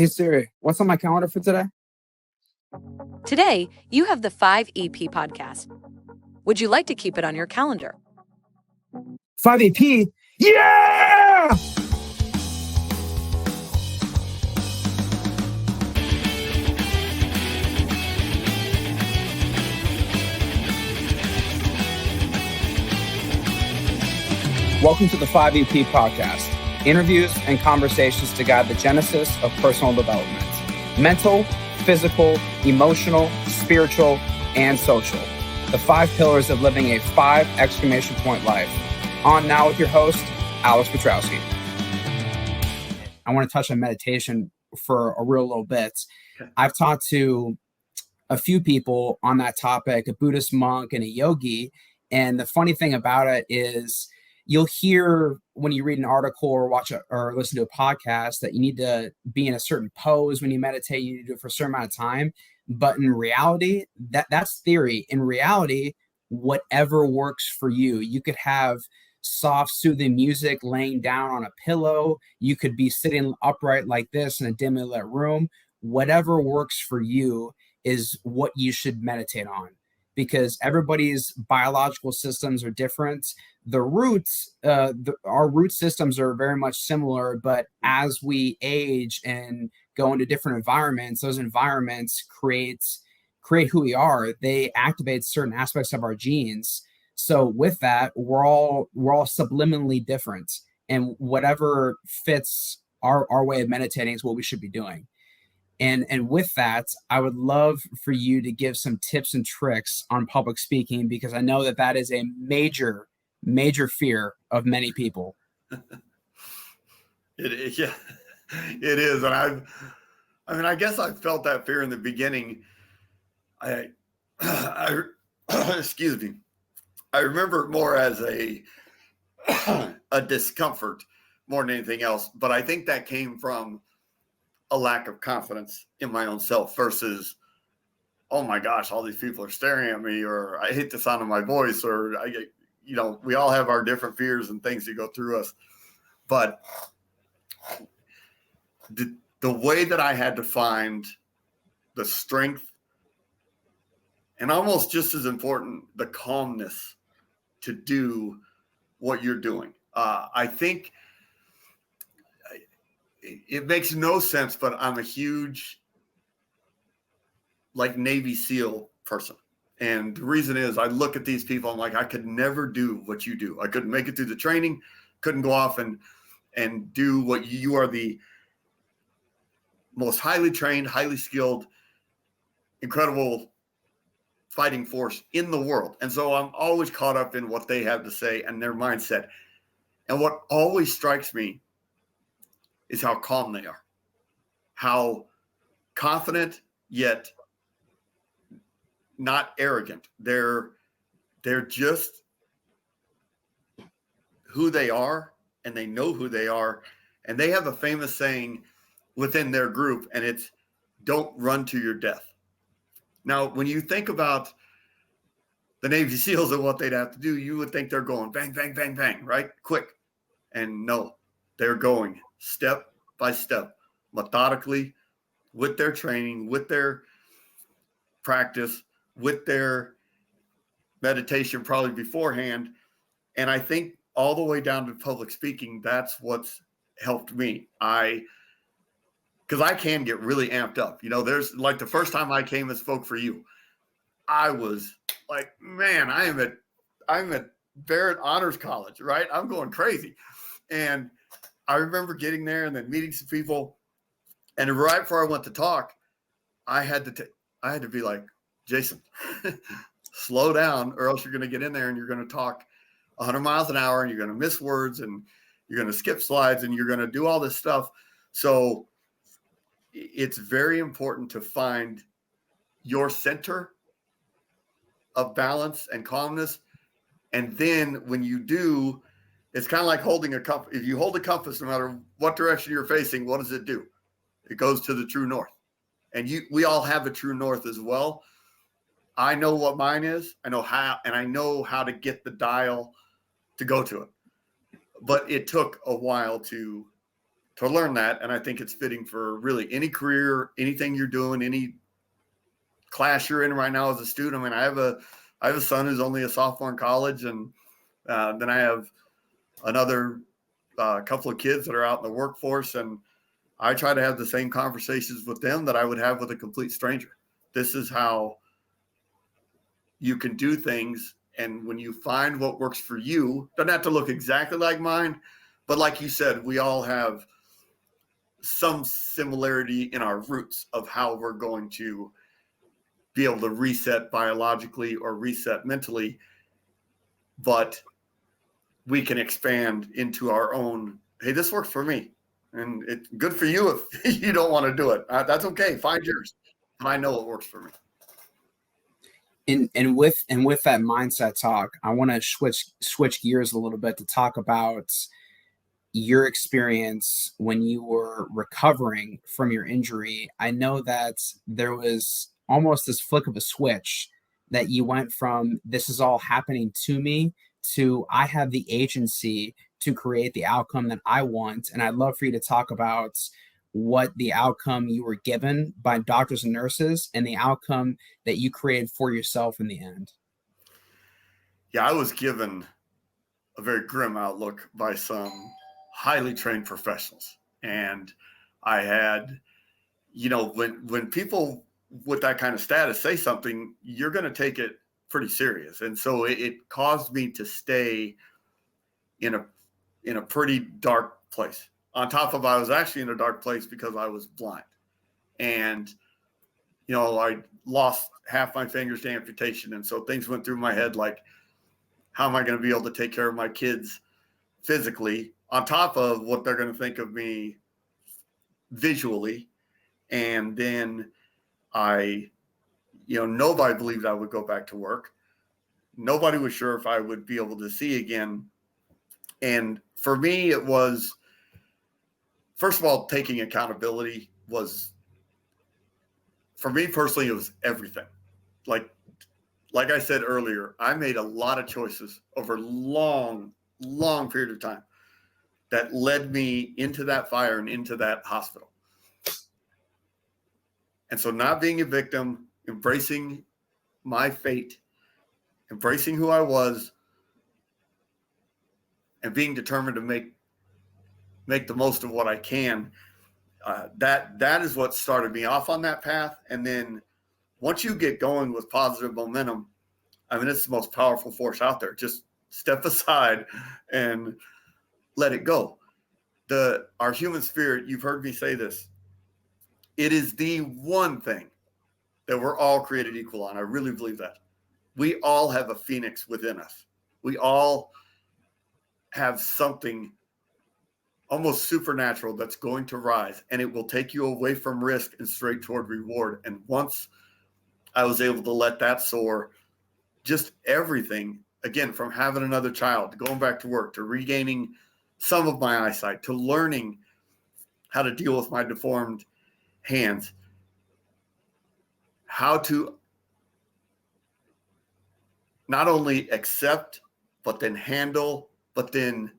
Hey Siri, what's on my calendar for today? Today, you have the 5EP podcast. Would you like to keep it on your calendar? 5 EP? Yeah! Welcome to the 5EP podcast. Interviews and conversations to guide the genesis of personal development. Mental, physical, emotional, spiritual, and social. The 5 pillars of living a 5 exclamation point life. On now with your host, Alex Petrowski. I want to touch on meditation for a real little bit. I've talked to a few people on that topic, a Buddhist monk and a yogi. And the funny thing about it is you'll hear when you read an article or watch or listen to a podcast that you need to be in a certain pose when you meditate. You need to do it for a certain amount of time. But in reality, that's theory. In reality, whatever works for you. You could have soft, soothing music laying down on a pillow. You could be sitting upright like this in a dimly lit room. Whatever works for you is what you should meditate on, because everybody's biological systems are different. The roots, our root systems are very much similar, but as we age and go into different environments, those environments create who we are. They activate certain aspects of our genes. So with that, we're all subliminally different, and whatever fits our way of meditating is what we should be doing. And with that, I would love for you to give some tips and tricks on public speaking, because I know that is a major fear of many people. It is, yeah, it is. And I guess I felt that fear in the beginning. I excuse me. I remember it more as a discomfort more than anything else. But I think that came from a lack of confidence in my own self versus, oh my gosh, all these people are staring at me, or I hate the sound of my voice, or we all have our different fears and things that go through us. But the way that I had to find the strength, and almost just as important, the calmness to do what you're doing. I think it makes no sense, but I'm a huge Navy SEAL person. And the reason is I look at these people, I'm like, I could never do what you do. I couldn't make it through the training, couldn't go off and do what you are, the most highly trained, highly skilled, incredible fighting force in the world. And so I'm always caught up in what they have to say and their mindset. And what always strikes me is how calm they are, how confident yet not arrogant. They're just who they are, and they know who they are. And they have a famous saying within their group, and it's, don't run to your death. Now, when you think about the Navy SEALs and what they'd have to do, you would think they're going bang, bang, bang, bang, right? Quick. And no, they're going step by step, methodically, with their training, with their practice, with their meditation probably beforehand. And I think all the way down to public speaking, that's what's helped me. Because I can get really amped up. There's like the first time I came and spoke for you, I was like, man, I'm at Barrett Honors College, right? I'm going crazy. And I remember getting there and then meeting some people. And right before I went to talk, I had to be like, Jason, slow down, or else you're going to get in there and you're going to talk 100 miles an hour, and you're going to miss words, and you're going to skip slides, and you're going to do all this stuff. So it's very important to find your center of balance and calmness. And then when you do, it's kind of like holding a compass. If you hold a compass, no matter what direction you're facing, what does it do? It goes to the true north. And we all have a true north as well. I know what mine is. I know how to get the dial to go to it. But it took a while to to learn that. And I think it's fitting for really any career, anything you're doing, any class you're in right now as a student. I mean, I have a son who's only a sophomore in college, and then I have another couple of kids that are out in the workforce, and I try to have the same conversations with them that I would have with a complete stranger. This is how you can do things. And when you find what works for you, doesn't have to look exactly like mine, but like you said, we all have some similarity in our roots of how we're going to be able to reset biologically or reset mentally, but we can expand into our own, hey, this works for me. And it's good for you if you don't want to do it. That's okay. Find yours. And I know it works for me. And with that mindset talk, I want to switch gears a little bit to talk about your experience when you were recovering from your injury. I know that there was almost this flick of a switch that you went from this is all happening to me to I have the agency to create the outcome that I want. And I'd love for you to talk about what the outcome you were given by doctors and nurses and the outcome that you created for yourself in the end. Yeah, I was given a very grim outlook by some highly trained professionals. And I had, when people with that kind of status say something, you're going to take it pretty serious. And so it caused me to stay in a pretty dark place. On top of, I was actually in a dark place because I was blind. And, I lost half my fingers to amputation. And so things went through my head like, how am I going to be able to take care of my kids physically on top of what they're going to think of me visually? And then nobody believed I would go back to work. Nobody was sure if I would be able to see again. And for me, it was, first of all, taking accountability was, for me personally, it was everything. Like I said earlier, I made a lot of choices over a long period of time that led me into that fire and into that hospital. And so not being a victim, embracing my fate, embracing who I was, and being determined to make the most of what I can, that is what started me off on that path. And then once you get going with positive momentum, I mean, it's the most powerful force out there. Just step aside and let it go. Our human spirit, you've heard me say this, it is the one thing that we're all created equal on. I really believe that. We all have a phoenix within us. We all have something almost supernatural that's going to rise, and it will take you away from risk and straight toward reward. And once I was able to let that soar, just everything, again, from having another child, to going back to work, to regaining some of my eyesight, to learning how to deal with my deformed hands, how to not only accept, but then handle, but then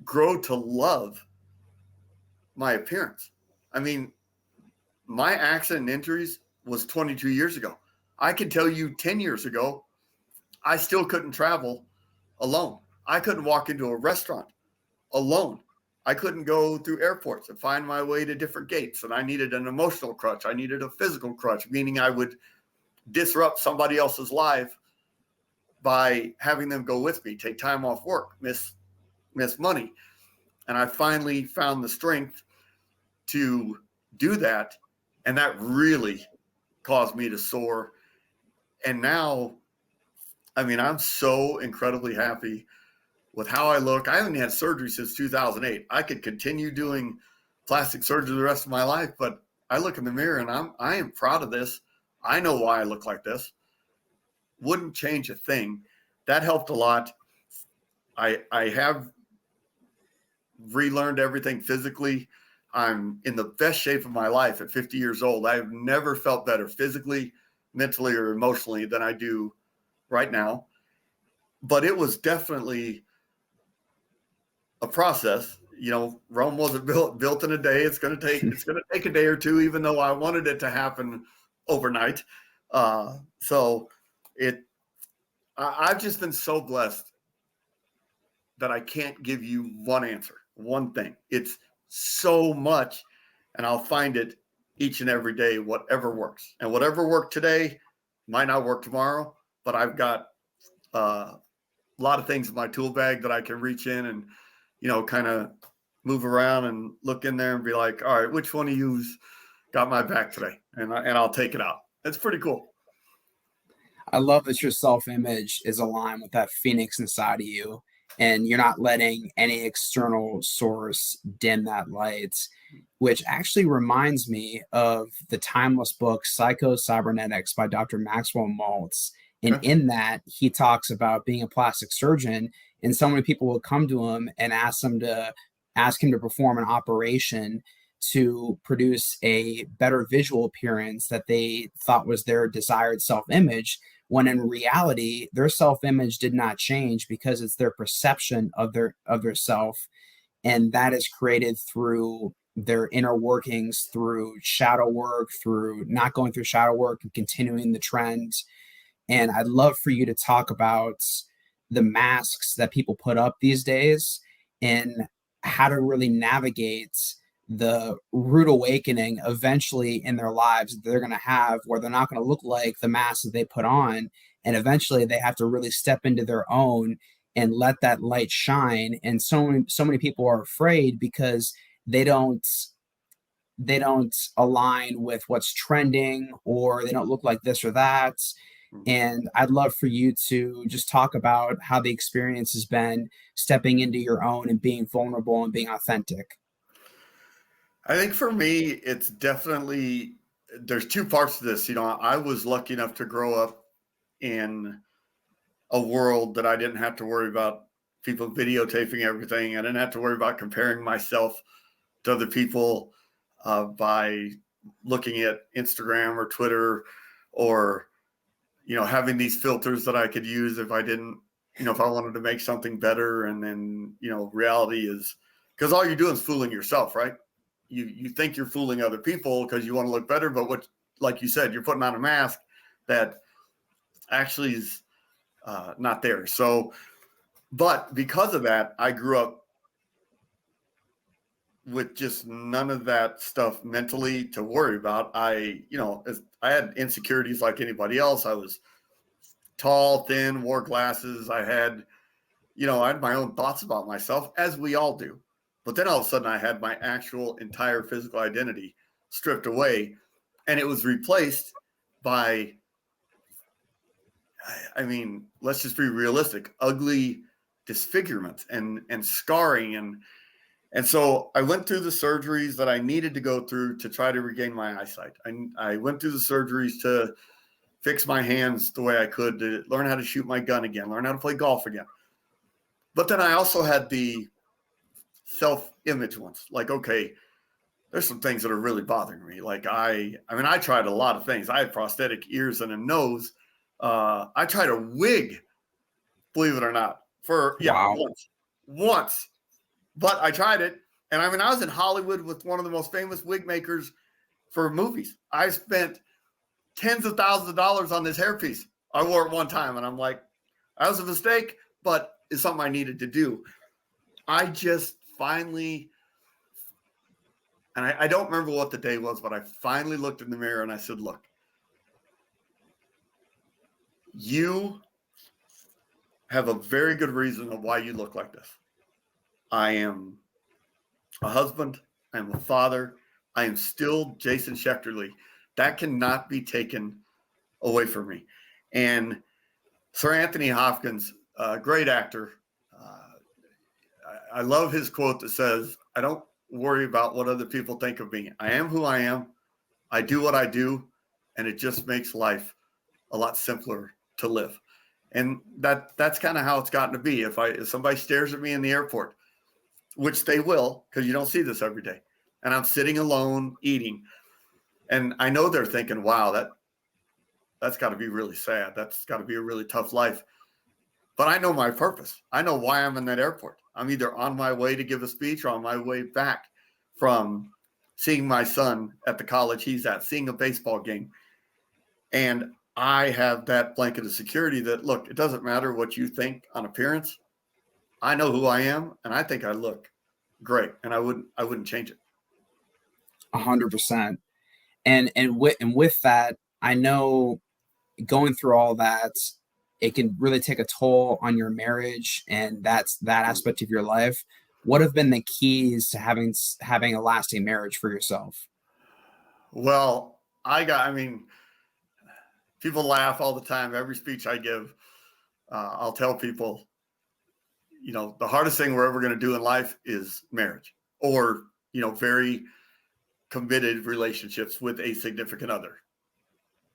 grow to love my appearance. I mean, my accident and injuries was 22 years ago. I can tell you 10 years ago, I still couldn't travel alone. I couldn't walk into a restaurant alone. I couldn't go through airports and find my way to different gates. And I needed an emotional crutch. I needed a physical crutch, meaning I would disrupt somebody else's life by having them go with me, take time off work, miss money. And I finally found the strength to do that. And that really caused me to soar. And now, I mean, I'm so incredibly happy with how I look. I haven't had surgery since 2008. I could continue doing plastic surgery the rest of my life, but I look in the mirror and I am proud of this. I know why I look like this. Wouldn't change a thing. That helped a lot. I have relearned everything physically. I'm in the best shape of my life at 50 years old. I've never felt better physically, mentally, or emotionally than I do right now. But it was definitely a process. Rome wasn't built in a day. It's going to take a day or two, even though I wanted it to happen overnight. I've just been so blessed that I can't give you one answer, one thing. It's so much, and I'll find it each and every day, whatever works. And whatever worked today might not work tomorrow, but I've got a lot of things in my tool bag that I can reach in and, kind of move around and look in there and be like, all right, which one of you's got my back today? And I'll take it out. It's pretty cool. I love that your self-image is aligned with that phoenix inside of you, and you're not letting any external source dim that light, which actually reminds me of the timeless book Psycho-Cybernetics by Dr. Maxwell Maltz. And in that, he talks about being a plastic surgeon, and so many people will come to him and ask him to perform an operation to produce a better visual appearance that they thought was their desired self-image, when in reality their self-image did not change, because it's their perception of their self, and that is created through their inner workings, through shadow work, through not going through shadow work and continuing the trend. And I'd love for you to talk about the masks that people put up these days and how to really navigate the rude awakening eventually in their lives that they're going to have, where they're not going to look like the mask that they put on. And eventually they have to really step into their own and let that light shine. And so many people are afraid because they don't align with what's trending, or they don't look like this or that. And I'd love for you to just talk about how the experience has been stepping into your own and being vulnerable and being authentic. I think for me, it's definitely, there's two parts to this. I was lucky enough to grow up in a world that I didn't have to worry about people videotaping everything. I didn't have to worry about comparing myself to other people by looking at Instagram or Twitter, or having these filters that I could use if I didn't, if I wanted to make something better. And then, reality is, because all you're doing is fooling yourself, right? You think you're fooling other people because you want to look better, but like you said, you're putting on a mask that actually is not there. So, but because of that, I grew up with just none of that stuff mentally to worry about. I had insecurities like anybody else. I was tall, thin, wore glasses. I had my own thoughts about myself, as we all do. But then all of a sudden I had my actual entire physical identity stripped away, and it was replaced by, let's just be realistic, ugly disfigurement and scarring. And so I went through the surgeries that I needed to go through to try to regain my eyesight. I went through the surgeries to fix my hands the way I could, to learn how to shoot my gun again, learn how to play golf again. But then I also had the self-image ones. Like, okay, there's some things that are really bothering me. Like I tried a lot of things. I had prosthetic ears and a nose. I tried a wig, believe it or not, Wow. once. But I tried it. And I was in Hollywood with one of the most famous wig makers for movies. I spent tens of thousands of dollars on this hairpiece. I wore it one time, and I'm like, that was a mistake, but it's something I needed to do. I just finally, and I don't remember what the day was, but I finally looked in the mirror and I said, look, you have a very good reason of why you look like this. I am a husband. I am a father. I am still Jason Schechterly. That cannot be taken away from me. And Sir Anthony Hopkins, a great actor, I love his quote that says, I don't worry about what other people think of me. I am who I am. I do what I do. And it just makes life a lot simpler to live. And that's kind of how it's gotten to be. If somebody stares at me in the airport, which they will, because you don't see this every day, and I'm sitting alone eating, and I know they're thinking, wow, that's got to be really sad. That's got to be a really tough life. But I know my purpose. I know why I'm in that airport. I'm either on my way to give a speech or on my way back from seeing my son at the college he's at, seeing a baseball game. And I have that blanket of security that, look, it doesn't matter what you think on appearance. I know who I am, and I think I look great, and I wouldn't change it. 100%. And with that, I know going through all that, it can really take a toll on your marriage, and that's that aspect of your life. What have been the keys to having a lasting marriage for yourself? Well, people laugh all the time. Every speech I give, I'll tell people, the hardest thing we're ever going to do in life is marriage, or, very committed relationships with a significant other.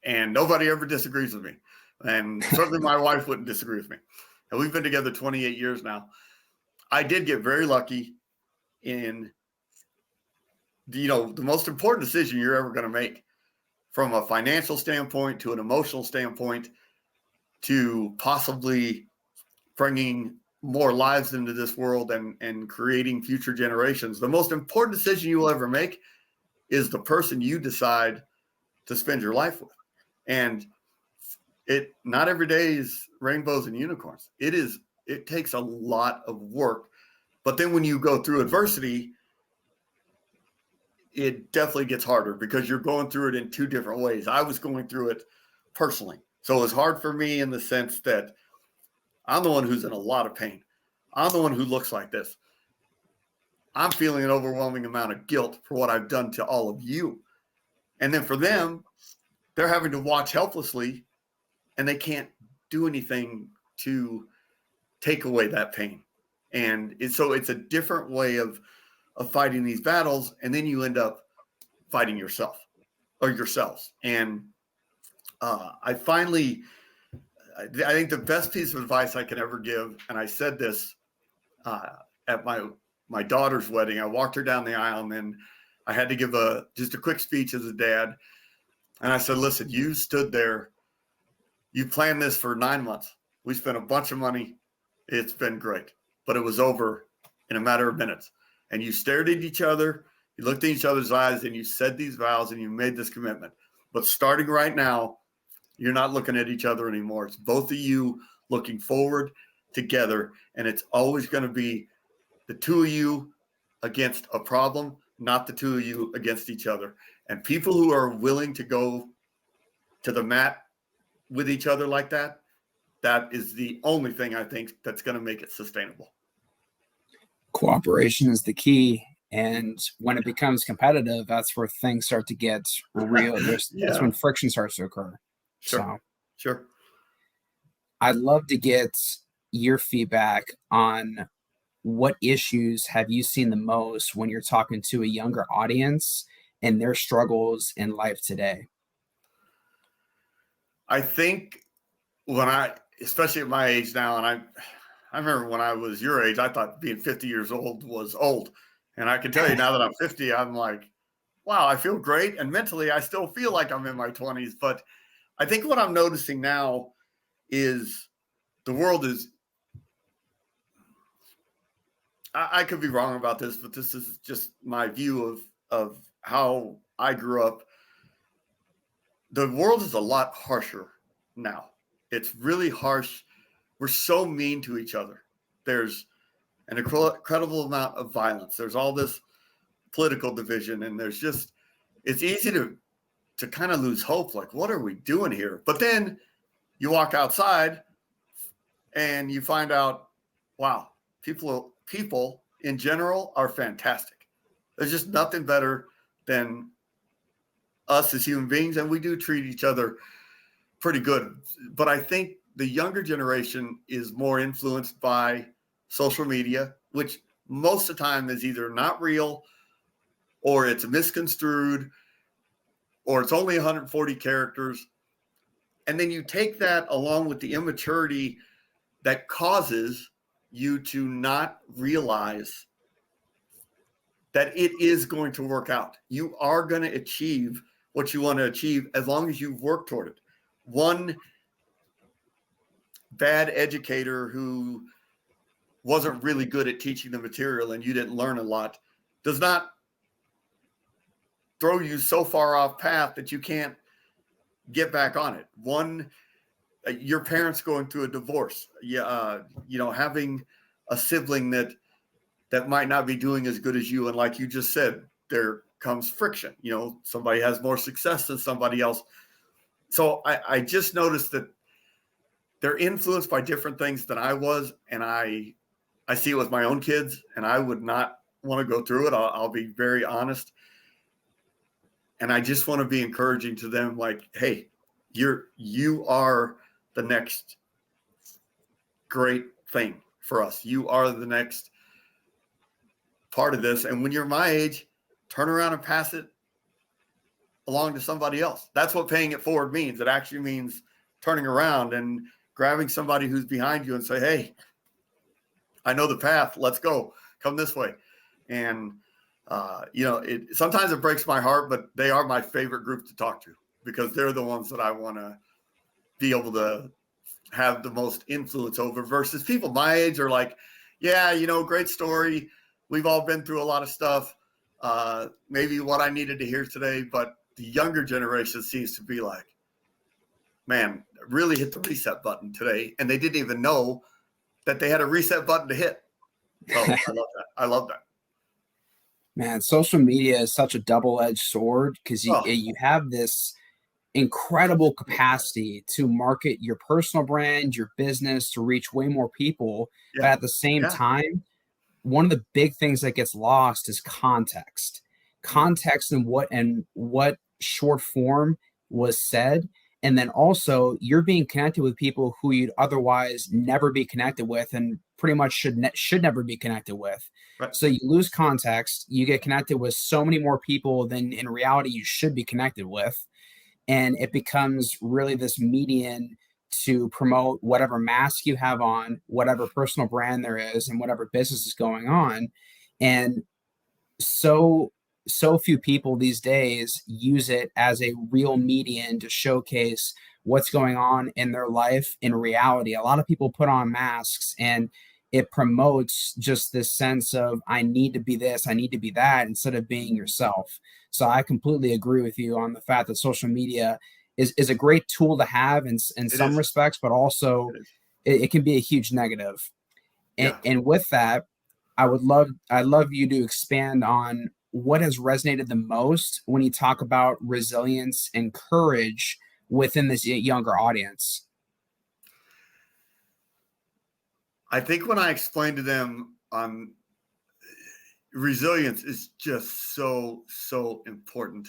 And nobody ever disagrees with me. And certainly my wife wouldn't disagree with me. And we've been together 28 years now. I did get very lucky in, the most important decision you're ever going to make, from a financial standpoint to an emotional standpoint to possibly bringing more lives into this world and creating future generations. The most important decision you will ever make is the person you decide to spend your life with. And not every day is rainbows and unicorns. It takes a lot of work. But then when you go through adversity, it definitely gets harder because you're going through it in two different ways. I was going through it personally. So it was hard for me in the sense that I'm the one who's in a lot of pain. I'm the one who looks like this. I'm feeling an overwhelming amount of guilt for what I've done to all of you. And then for them, they're having to watch helplessly, and they can't do anything to take away that pain. And so it's a different way of fighting these battles. And then you end up fighting yourself or yourselves. And I think the best piece of advice I can ever give, and I said this at my daughter's wedding. I walked her down the aisle, and then I had to give just a quick speech as a dad. And I said, listen, you stood there. You planned this for 9 months. We spent a bunch of money. It's been great. But it was over in a matter of minutes. And you stared at each other. You looked in each other's eyes, and you said these vows, and you made this commitment. But starting right now, you're not looking at each other anymore. It's both of you looking forward together. And it's always going to be the two of you against a problem, not the two of you against each other. And people who are willing to go to the mat with each other like that, that is the only thing I think that's going to make it sustainable. Cooperation is the key. And when it becomes competitive, that's where things start to get real. That's when friction starts to occur. Sure. I'd love to get your feedback on what issues have you seen the most when you're talking to a younger audience and their struggles in life today? I think especially at my age now, and I remember when I was your age, I thought being 50 years old was old. And I can tell you now that I'm 50, I'm like, wow, I feel great. And mentally, I still feel like I'm in my 20s. But I think what I'm noticing now is the world is, I could be wrong about this, but this is just my view of how I grew up. The world is a lot harsher now. It's really harsh. We're so mean to each other. There's an incredible amount of violence. There's all this political division, and it's easy to kind of lose hope. Like, what are we doing here? But then you walk outside and you find out, wow, people in general are fantastic. There's just nothing better than us as human beings, and we do treat each other pretty good. But I think the younger generation is more influenced by social media, which most of the time is either not real, or it's misconstrued, or it's only 140 characters. And then you take that along with the immaturity that causes you to not realize that it is going to work out. You are going to achieve what you want to achieve as long as you work toward it. One bad educator who wasn't really good at teaching the material and you didn't learn a lot does not throw you so far off path that you can't get back on it. One, your parents going through a divorce, having a sibling that might not be doing as good as you. And like you just said, there comes friction. Somebody has more success than somebody else. So I just noticed that they're influenced by different things than I was. And I see it with my own kids, and I would not want to go through it. I'll be very honest. And I just want to be encouraging to them, like, hey, you are the next great thing for us. You are the next part of this. And when you're my age, turn around and pass it along to somebody else. That's what paying it forward means. It actually means turning around and grabbing somebody who's behind you and say, hey, I know the path. Let's go. Come this way. And, sometimes it breaks my heart, but they are my favorite group to talk to because they're the ones that I want to be able to have the most influence over versus people my age are like, yeah, great story. We've all been through a lot of stuff. Maybe what I needed to hear today, but the younger generation seems to be like, man, really hit the reset button today. And they didn't even know that they had a reset button to hit. So I love that. I love that. Man, social media is such a double-edged sword because you have this incredible capacity to market your personal brand, your business, to reach way more people. Yeah. But at the same time, one of the big things that gets lost is context and what short form was said. And then also you're being connected with people who you'd otherwise never be connected with and pretty much should never be connected with. Right. So you lose context, you get connected with so many more people than in reality you should be connected with. And it becomes really this median to promote whatever mask you have on, whatever personal brand there is, and whatever business is going on. And so few people these days use it as a real median to showcase what's going on in their life in reality. A lot of people put on masks, and it promotes just this sense of I need to be this, I need to be that, instead of being yourself. So I completely agree with you on the fact that social media is a great tool to have in some respects, but also it can be a huge negative. And with that, I'd love you to expand on what has resonated the most when you talk about resilience and courage within this younger audience. I think when I explained to them resilience is just so important.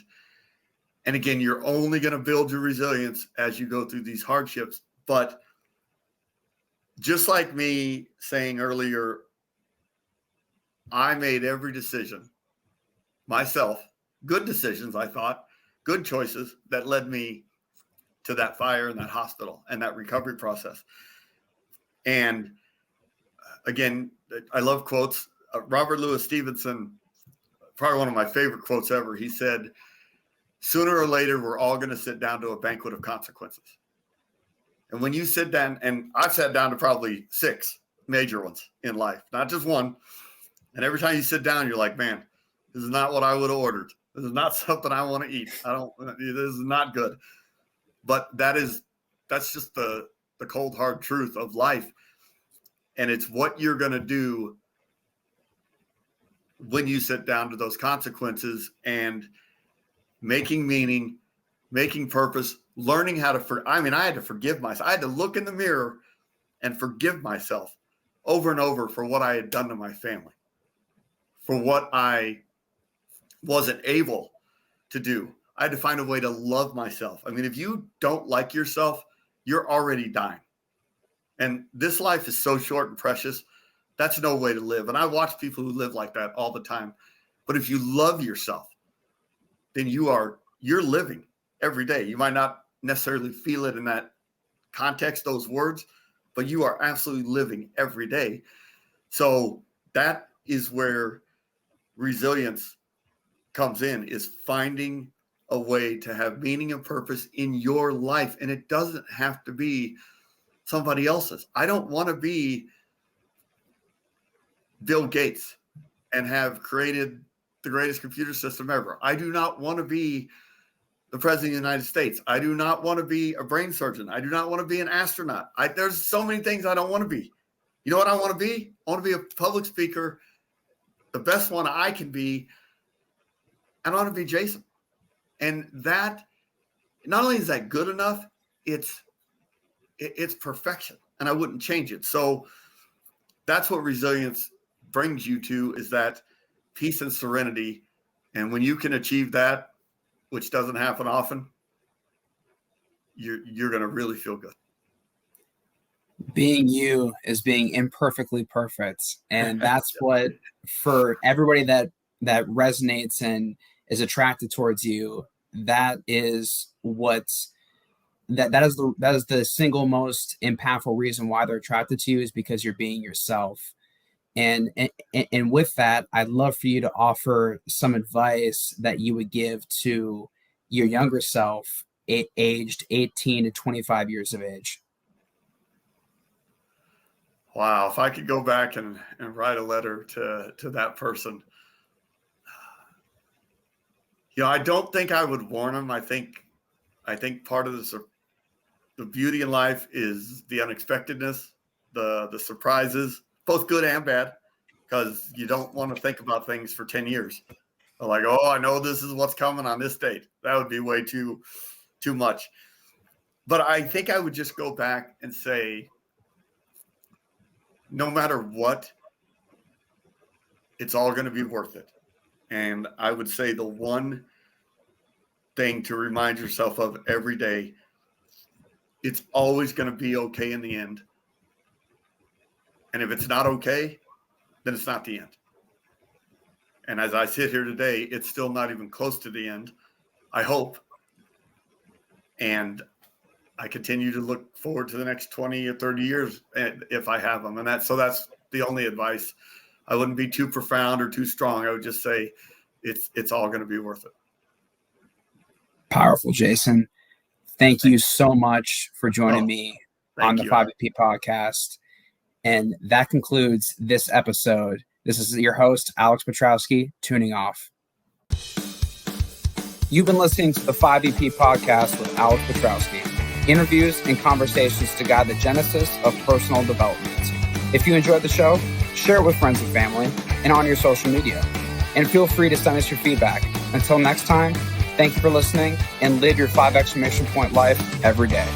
And again, you're only going to build your resilience as you go through these hardships. But just like me saying earlier, I made every decision myself, good decisions, I thought, good choices that led me to that fire and that hospital and that recovery process. And again, I love quotes. Robert Louis Stevenson, probably one of my favorite quotes ever. He said, sooner or later, we're all going to sit down to a banquet of consequences. And when you sit down, and I've sat down to probably 6 major ones in life, not just one. And every time you sit down, you're like, man, this is not what I would have ordered. This is not something I want to eat. This is not good. But that's just the cold, hard truth of life. And it's what you're going to do when you sit down to those consequences and making meaning, making purpose, learning how to, I had to forgive myself. I had to look in the mirror and forgive myself over and over for what I had done to my family, for what I wasn't able to do. I had to find a way to love myself. If you don't like yourself, you're already dying. And this life is so short and precious. That's no way to live. And I watch people who live like that all the time. But if you love yourself, then you're living every day. You might not necessarily feel it in that context, those words, but you are absolutely living every day. So that is where resilience comes in, is finding a way to have meaning and purpose in your life. And it doesn't have to be somebody else's. I don't want to be Bill Gates and have created the greatest computer system ever. I do not want to be the president of the United States. I do not want to be a brain surgeon. I do not want to be an astronaut. There's so many things I don't want to be. You know what I want to be? I want to be a public speaker, the best one I can be. I want to be Jason. And that, not only is that good enough, it's perfection, and I wouldn't change it. So that's what resilience brings you to, is that peace and serenity. And when you can achieve that, which doesn't happen often, you're going to really feel good. Being you is being imperfectly perfect. And that's what, for everybody that resonates and is attracted towards you, that is that is the single most impactful reason why they're attracted to you, is because you're being yourself. And with that, I'd love for you to offer some advice that you would give to your younger self, aged 18 to 25 years of age. Wow. If I could go back and write a letter to that person, I don't think I would warn them. I think part of the beauty in life is the unexpectedness, the surprises, both good and bad, because you don't want to think about things for 10 years. Like, oh, I know this is what's coming on this date. That would be way too much. But I think I would just go back and say, no matter what, it's all going to be worth it. And I would say the one thing to remind yourself of every day, it's always going to be okay in the end. And if it's not okay, then it's not the end. And as I sit here today, it's still not even close to the end, I hope. And I continue to look forward to the next 20 or 30 years if I have them. And that's the only advice. I wouldn't be too profound or too strong. I would just say it's all going to be worth it. Powerful, Jason. Thank you so much for joining me on the 5EP podcast. And that concludes this episode. This is your host, Alex Petrowski, tuning off. You've been listening to the 5EP podcast with Alex Petrowski. Interviews and conversations to guide the genesis of personal development. If you enjoyed the show, share it with friends and family and on your social media. And feel free to send us your feedback. Until next time, thank you for listening, and live your 5 exclamation point life every day.